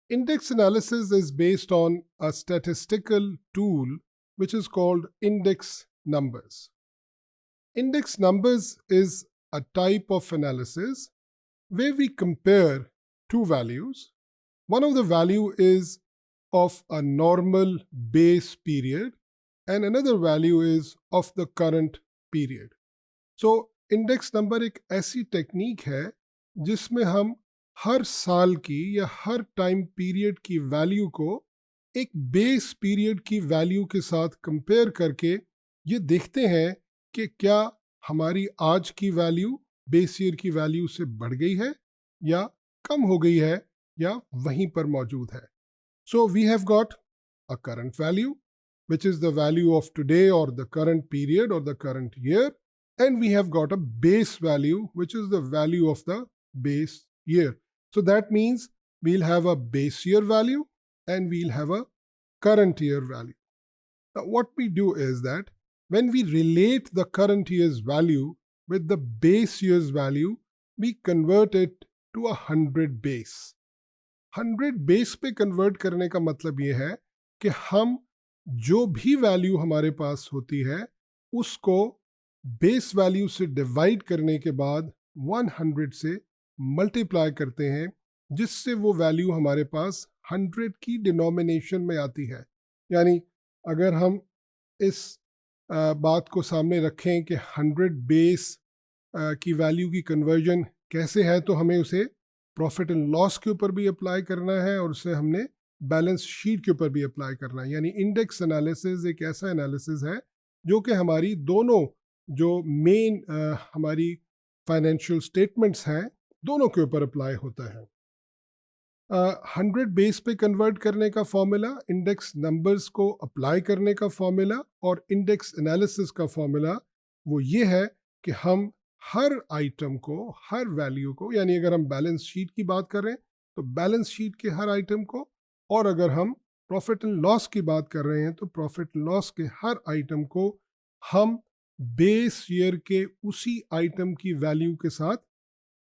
Index analysis is based on a statistical tool which is called index numbers. Index numbers is a type of analysis where we compare two values. One of the value is of a normal base period and another value is of the current period. So index number एक ऐसी technique है जिसमें हम हर साल की या हर time period की value को एक बेस पीरियड की वैल्यू के साथ कंपेयर करके ये देखते हैं कि क्या हमारी आज की वैल्यू बेस ईयर की वैल्यू से बढ़ गई है या कम हो गई है या वहीं पर मौजूद है. So we have got a current value which is the value of today or the current period or the current year, and we have got a base value which is the value of the base year. So that means we'll have a base year value and we'll have a current year value. Now what we do is that when we relate the current year's value with the base year's value, we convert it to a 100 base. 100 base पे convert करने का मतलब ये है कि हम जो भी वैल्यू हमारे पास होती है उसको बेस वैल्यू से डिवाइड करने के बाद 100 से मल्टीप्लाई करते हैं जिससे वो वैल्यू हमारे पास 100 की डिनोमिनेशन में आती है. यानी अगर हम इस बात को सामने रखें कि 100 बेस की वैल्यू की कन्वर्जन कैसे है तो हमें उसे प्रॉफिट एंड लॉस के ऊपर भी अप्लाई करना है और उसे हमने बैलेंस शीट के ऊपर भी अप्लाई करना है. यानी इंडेक्स एनालिसिस एक ऐसा एनालिसिस है जो कि हमारी दोनों जो मेन हमारी फाइनेंशियल स्टेटमेंट्स हैं दोनों के ऊपर अप्लाई होता है. 100 बेस पे कन्वर्ट करने का फॉर्मूला, इंडेक्स नंबर्स को अप्लाई करने का फॉर्मूला और इंडेक्स एनालिसिस का फॉर्मूला वो ये है कि हम हर आइटम को, हर वैल्यू को, यानी अगर हम बैलेंस शीट की बात करें तो बैलेंस शीट के हर आइटम को, और अगर हम प्रॉफिट एंड लॉस की बात कर रहे हैं तो प्रॉफिट एंड लॉस के हर आइटम को हम बेस ईयर के उसी आइटम की वैल्यू के साथ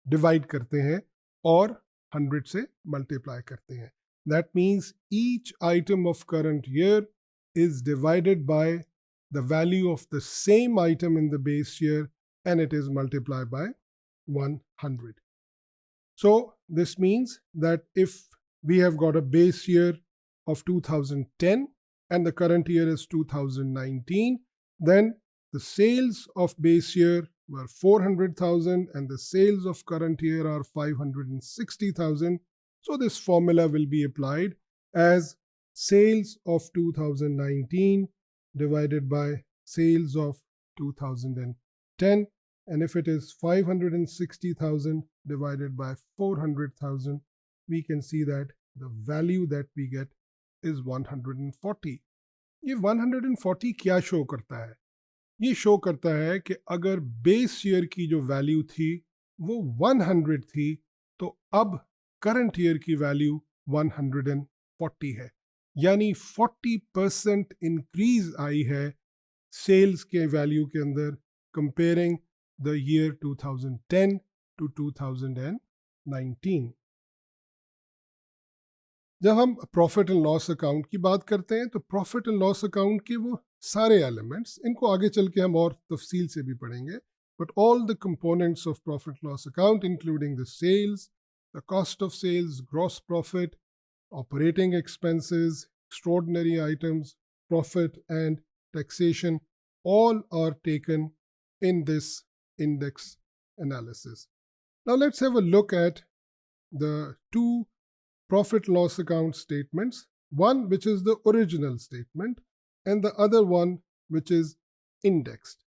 डिवाइड करते हैं और 100 से मल्टीप्लाई करते हैं. That means each item of current year is divided by the value of the same item in the base year and it is multiplied by 100. So this means that if we have got a base year of 2010 and the current year is 2019, then the sales of base year were 400,000 and the sales of current year are 560,000. So this formula will be applied as sales of 2019 divided by sales of 2010, and if it is 560,000 divided by 400,000, we can see that the value that we get is 140. ये 140 क्या show करता है? ये show करता है कि अगर base year की जो वैल्यू थी वो 100 थी तो अब करंट ईयर की वैल्यू 140 है. यानी 40% इंक्रीज आई है सेल्स के वैल्यू के अंदर कंपेयरिंग the year 2010 to 2019. जब हम प्रॉफिट एंड लॉस अकाउंट की बात करते हैं तो प्रॉफिट एंड लॉस अकाउंट के वो सारे एलिमेंट्स, इनको आगे चल के हम और तफसील से भी पढ़ेंगे, but all the components of profit loss account including the sales, the cost of sales, gross profit, operating expenses, extraordinary items, profit and taxation, all are taken in this index analysis. Now let's have a look at the two profit loss account statements, one which is the original statement and the other one which is indexed.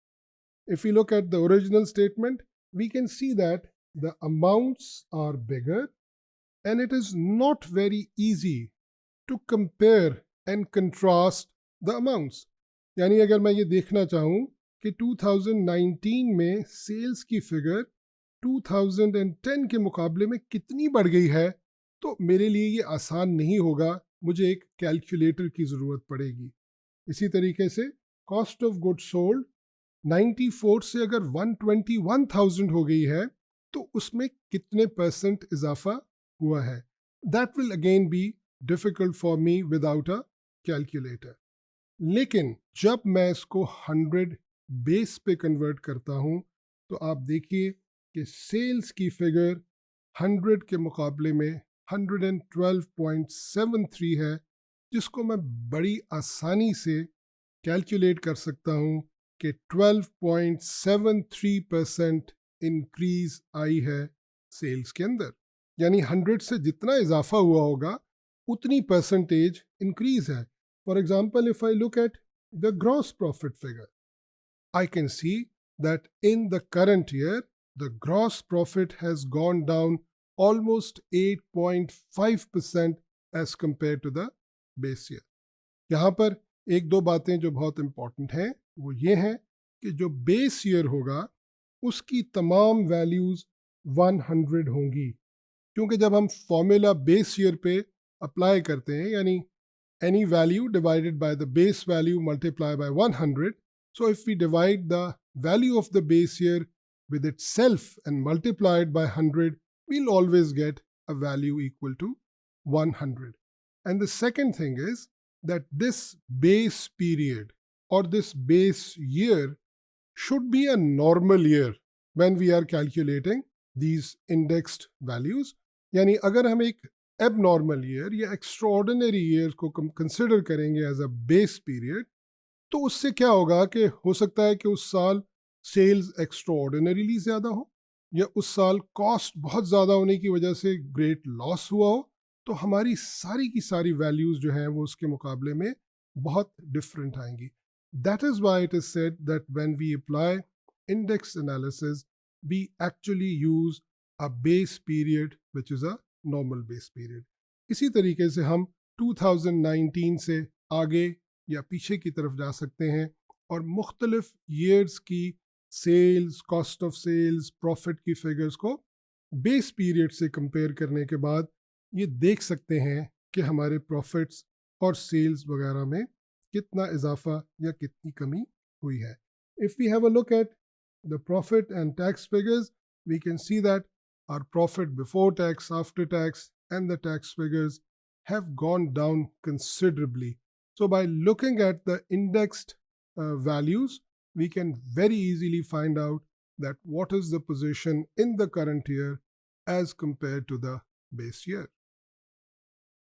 If we look at the original statement, we can see that the amounts are bigger and it is not very easy to compare and contrast the amounts. यानी अगर मैं ये देखना चाहूँ कि 2019 में sales की figure 2010 के मुकाबले में कितनी बढ़ गई है तो मेरे लिए ये आसान नहीं होगा, मुझे एक कैलकुलेटर की ज़रूरत पड़ेगी. इसी तरीके से कॉस्ट ऑफ गुड्स सोल्ड 94 से अगर 121,000 हो गई है तो उसमें कितने % इजाफा हुआ है. That will again be difficult for me without a calculator. लेकिन जब मैं इसको 100 बेस पे कन्वर्ट करता हूँ तो आप देखिए कि सेल्स की फिगर 100 के मुकाबले में 112.73 है, जिसको मैं बड़ी आसानी से कैलकुलेट कर सकता हूँ कि 12.73% इंक्रीज आई है सेल्स के अंदर। यानी 100 से जितना इजाफा हुआ होगा उतनी परसेंटेज इंक्रीज है। For example, if I look at the gross profit figure, I can see that in the current year, the gross profit has gone down almost 8.5% as compared to the base year. यहाँ पर एक दो बातें जो बहुत important हैं वो ये हैं कि जो बेस ईयर होगा उसकी तमाम वैल्यूज़ 100 होंगी, क्योंकि जब हम फॉर्मूला बेस ईयर पे अप्लाई करते हैं यानी any value divided by the base value multiplied by 100. So if we divide the value of the base year with itself and multiply it by 100, we'll always get a value equal to 100. And the second thing is that this base period or this base year should be a normal year when we are calculating these indexed values. यानी अगर हम एक abnormal year या extraordinary year को consider करेंगे as a base period, तो उससे क्या होगा कि हो सकता है कि उस साल सेल्स एक्स्ट्रॉर्डिनरीली ज़्यादा हो या उस साल कॉस्ट बहुत ज़्यादा होने की वजह से ग्रेट लॉस हुआ हो, तो हमारी सारी की सारी वैल्यूज़ जो हैं वो उसके मुकाबले में बहुत डिफरेंट आएंगी. That is why it is said that when we apply index analysis we actually use a base period which is a normal base period. इसी तरीके से हम 2019 से आगे या पीछे की तरफ जा सकते हैं और मुख्तलिफ ईयर्स की sales, cost of sales, profit की फिगर्स को बेस पीरियड से कंपेयर करने के बाद ये देख सकते हैं कि हमारे प्रॉफिट्स और सेल्स वगैरह में कितना इजाफा या कितनी कमी हुई है. If we have a look at the profit and tax figures, we can see that our profit before tax, after tax, and the tax figures have gone down considerably. So by looking at the indexed values, we can very easily find out that what is the position in the current year as compared to the base year.